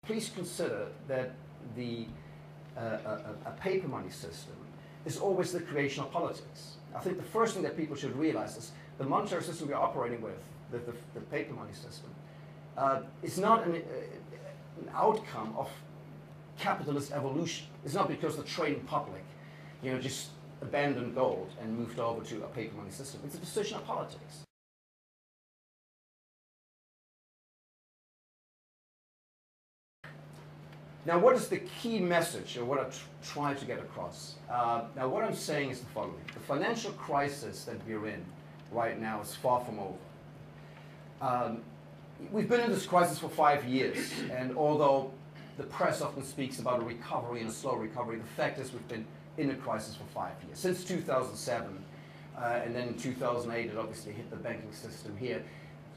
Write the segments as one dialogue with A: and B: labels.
A: Please consider that a paper money system is always the creation of politics. I think the first thing that people should realize is the monetary system we are operating with, the paper money system, is not an outcome of capitalist evolution. It's not because the trading public, just abandoned gold and moved over to a paper money system. It's a decision of politics. Now, what is the key message, or what I try to get across? Now, what I'm saying is the following. The financial crisis that we're in right now is far from over. We've been in this crisis for 5 years, and although the press often speaks about a recovery and a slow recovery, the fact is we've been in a crisis for 5 years. Since 2007, and then in 2008 it obviously hit the banking system here.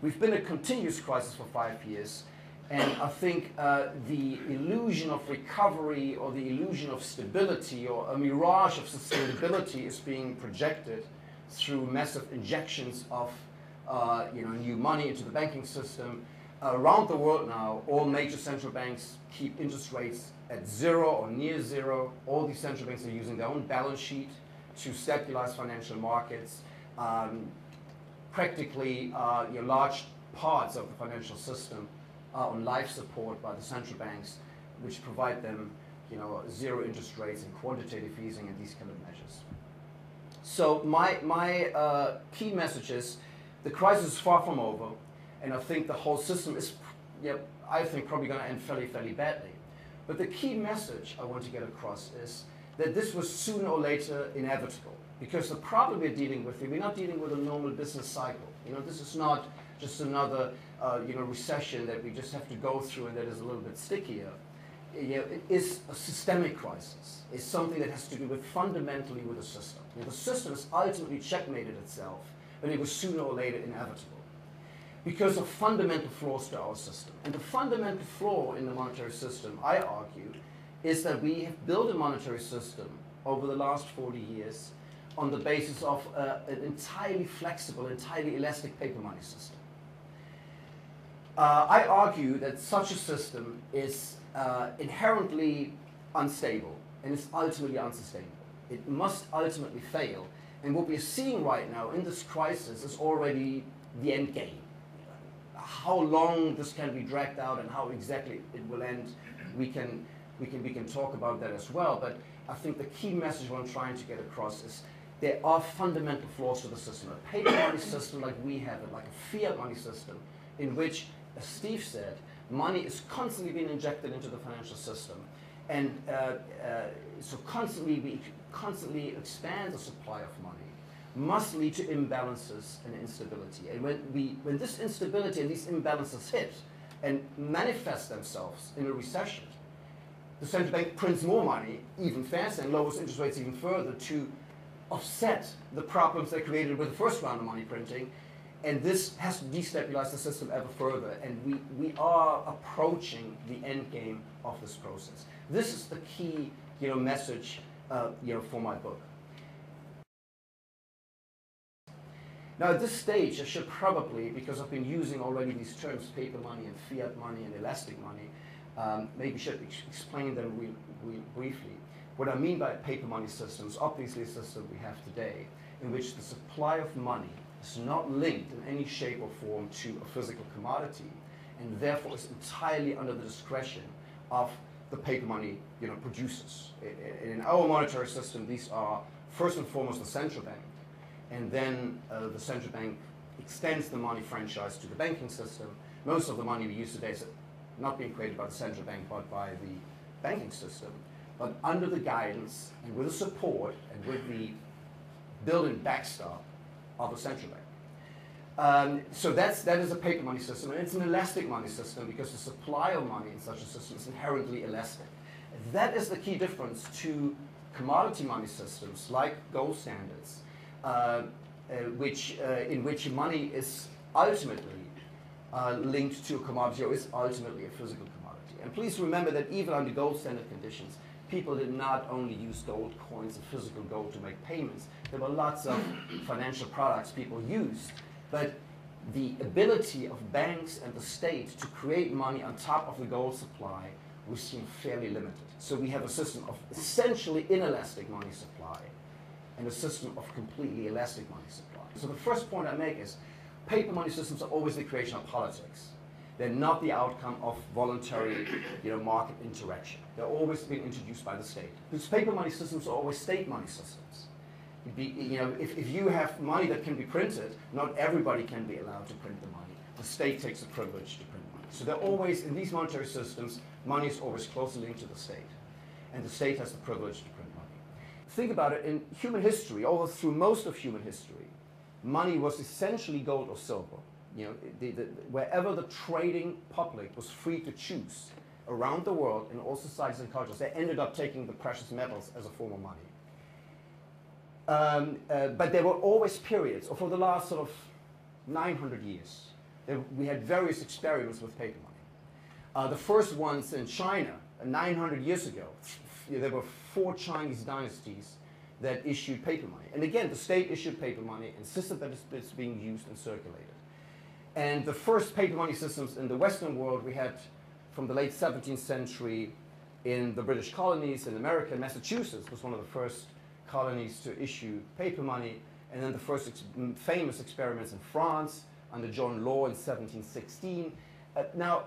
A: We've been in a continuous crisis for 5 years. And I think the illusion of recovery or the illusion of stability or a mirage of sustainability is being projected through massive injections of new money into the banking system. Around the world now, all major central banks keep interest rates at zero or near zero. All these central banks are using their own balance sheet to stabilize financial markets. Practically, large parts of the financial system are on life support by the central banks, which provide them, zero interest rates and quantitative easing and these kind of measures. So my key message is the crisis is far from over, and I think the whole system is, I think, probably going to end fairly badly. But the key message I want to get across is that this was sooner or later inevitable, because the problem we're dealing with, we're not dealing with a normal business cycle. This is not just another recession that we just have to go through and that is a little bit stickier. It is a systemic crisis. It's something that has to do with fundamentally with the system. The system has ultimately checkmated itself, but it was sooner or later inevitable because of fundamental flaws to our system. And the fundamental flaw in the monetary system, I argue, is that we have built a monetary system over the last 40 years on the basis of an entirely flexible, entirely elastic paper money system. I argue that such a system is inherently unstable and is ultimately unsustainable. It must ultimately fail. And what we're seeing right now in this crisis is already the end game. How long this can be dragged out and how exactly it will end, we can talk about that as well. But I think the key message what I'm trying to get across is there are fundamental flaws to the system. A paper money system like we have it, like a fiat money system, in which, as Steve said, money is constantly being injected into the financial system. And so we constantly expand the supply of money, must lead to imbalances and instability. And when this instability and these imbalances hit and manifest themselves in a recession, the central bank prints more money even faster and lowers interest rates even further to offset the problems they created with the first round of money printing. And this has to destabilize the system ever further. And we are approaching the end game of this process. This is the key message for my book. Now at this stage, I should probably, because I've been using already these terms, paper money and fiat money and elastic money, maybe should explain them real briefly. What I mean by paper money systems, obviously a system we have today, in which the supply of money is not linked in any shape or form to a physical commodity, and therefore is entirely under the discretion of the paper money producers. In our monetary system, these are first and foremost the central bank, and then the central bank extends the money franchise to the banking system. Most of the money we use today is not being created by the central bank, but by the banking system, but under the guidance and with the support and with the built-in backstop of the central bank. So that is a paper money system, and it's an elastic money system because the supply of money in such a system is inherently elastic. That is the key difference to commodity money systems like gold standards, in which money is ultimately linked to a commodity or is ultimately a physical commodity. And please remember that even under gold standard conditions, people did not only use gold coins and physical gold to make payments. There were lots of financial products people used. But the ability of banks and the state to create money on top of the gold supply was seen fairly limited. So we have a system of essentially inelastic money supply and a system of completely elastic money supply. So the first point I make is paper money systems are always the creation of politics. They're not the outcome of voluntary market interaction. They're always being introduced by the state. Because paper money systems are always state money systems. If you have money that can be printed, not everybody can be allowed to print the money. The state takes the privilege to print money. So they're always, in these monetary systems, money is always closely linked to the state. And the state has the privilege to print money. Think about it, in human history, all through most of human history, money was essentially gold or silver. Wherever the trading public was free to choose around the world in all societies and cultures, they ended up taking the precious metals as a form of money. But there were always periods, or for the last sort of 900 years, we had various experiments with paper money. The first ones in China, 900 years ago, there were 4 Chinese dynasties that issued paper money. And again, the state issued paper money, insisted that it's being used and circulated. And the first paper money systems in the Western world we had from the late 17th century in the British colonies in America. Massachusetts was one of the first colonies to issue paper money, and then the first famous experiments in France under John Law in 1716. Now,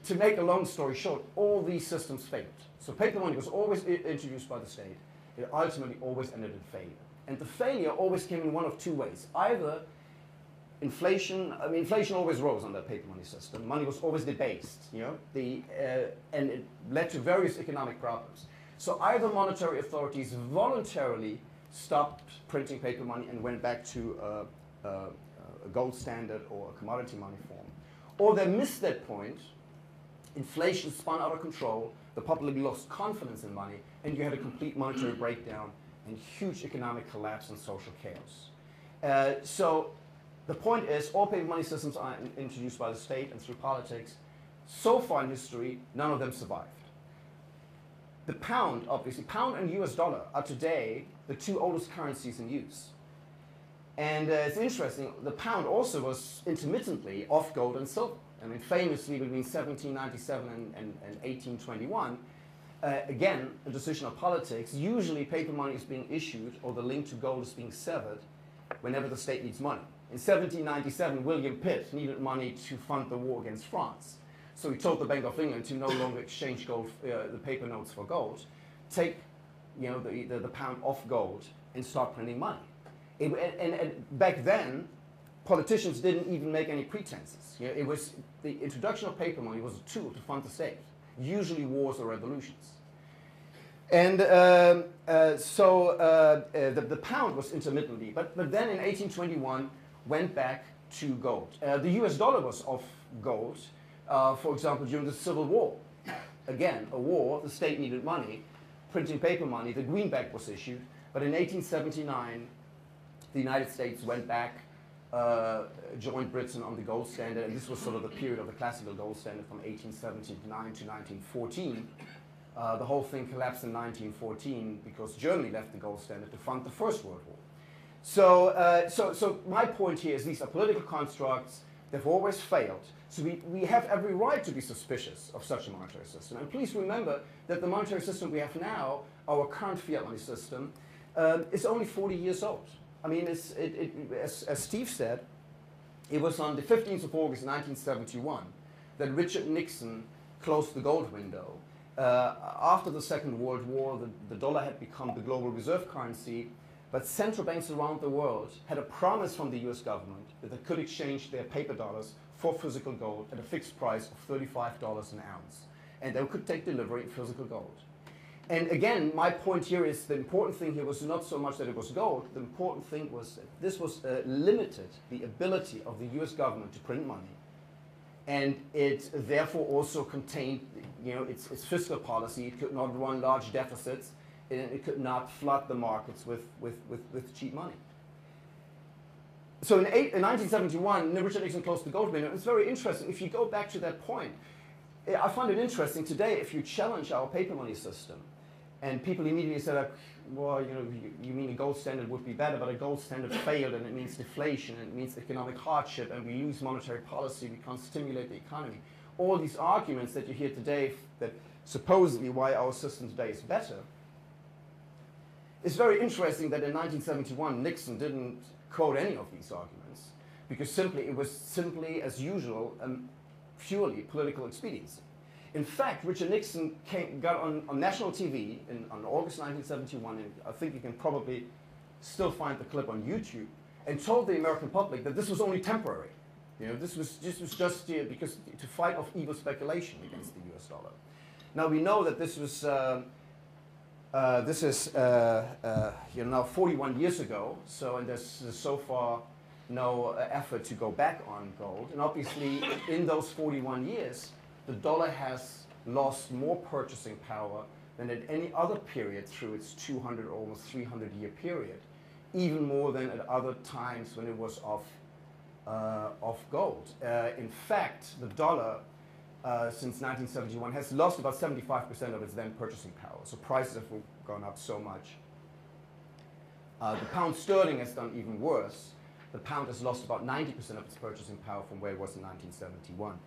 A: to make a long story short, all these systems failed. So paper money was always introduced by the state. It ultimately always ended in failure. And the failure always came in one of 2 ways. Either inflation always rose under the paper money system. Money was always debased, and it led to various economic problems. So either monetary authorities voluntarily stopped printing paper money and went back to a gold standard or a commodity money form, or they missed that point. Inflation spun out of control, the public lost confidence in money, and you had a complete monetary breakdown and huge economic collapse and social chaos. So the point is, all paper money systems are introduced by the state and through politics. So far in history, none of them survived. The pound, obviously, pound and US dollar are today the 2 oldest currencies in use. And it's interesting, the pound also was intermittently off gold and silver. I mean, famously between 1797 and 1821, again, a decision of politics. Usually paper money is being issued or the link to gold is being severed whenever the state needs money. In 1797, William Pitt needed money to fund the war against France. So he told the Bank of England to no longer exchange gold, the paper notes for gold, take the pound off gold and start printing money. And back then, politicians didn't even make any pretenses. It was the introduction of paper money was a tool to fund the state, usually wars or revolutions. And the pound was intermittently, but then in 1821 went back to gold. The US dollar was off gold, for example, during the Civil War. Again, a war, the state needed money, printing paper money, the greenback was issued, but in 1879 the United States went back, joined Britain on the gold standard, and this was sort of the period of the classical gold standard from 1879 to 1914. The whole thing collapsed in 1914 because Germany left the gold standard to fund the First World War. So my point here is these are political constructs. They've always failed. So we have every right to be suspicious of such a monetary system. And please remember that the monetary system we have now, our current fiat money system, is only 40 years old. I mean, as Steve said, it was on the 15th of August 1971 that Richard Nixon closed the gold window. After the Second World War, the dollar had become the global reserve currency, but central banks around the world had a promise from the US government that they could exchange their paper dollars for physical gold at a fixed price of $35 an ounce. And they could take delivery of physical gold. And again, my point here is the important thing here was not so much that it was gold, the important thing was that this was limited the ability of the US government to print money. And it therefore also contained its fiscal policy. It could not run large deficits, and it could not flood the markets with cheap money. So in 1971, Richard Nixon closed the gold window. It's very interesting. If you go back to that point, I find it interesting today if you challenge our paper money system, and people immediately say, well, you mean a gold standard would be better, but a gold standard failed, and it means deflation, and it means economic hardship, and we lose monetary policy, we can't stimulate the economy. All these arguments that you hear today that supposedly why our system today is better. It's very interesting that in 1971 Nixon didn't quote any of these arguments, because it was simply, as usual, purely political expediency. In fact, Richard Nixon got on national TV on August 1971, and I think you can probably still find the clip on YouTube, and told the American public that this was only temporary. This was just because to fight off evil speculation against the US dollar. Now we know that this was now 41 years ago, and there's so far no effort to go back on gold. And obviously, in those 41 years, the dollar has lost more purchasing power than at any other period through its 200 or almost 300-year period, even more than at other times when it was off gold. In fact, the dollar since 1971 has lost about 75% of its then purchasing power. So prices have gone up so much. The pound sterling has done even worse. The pound has lost about 90% of its purchasing power from where it was in 1971.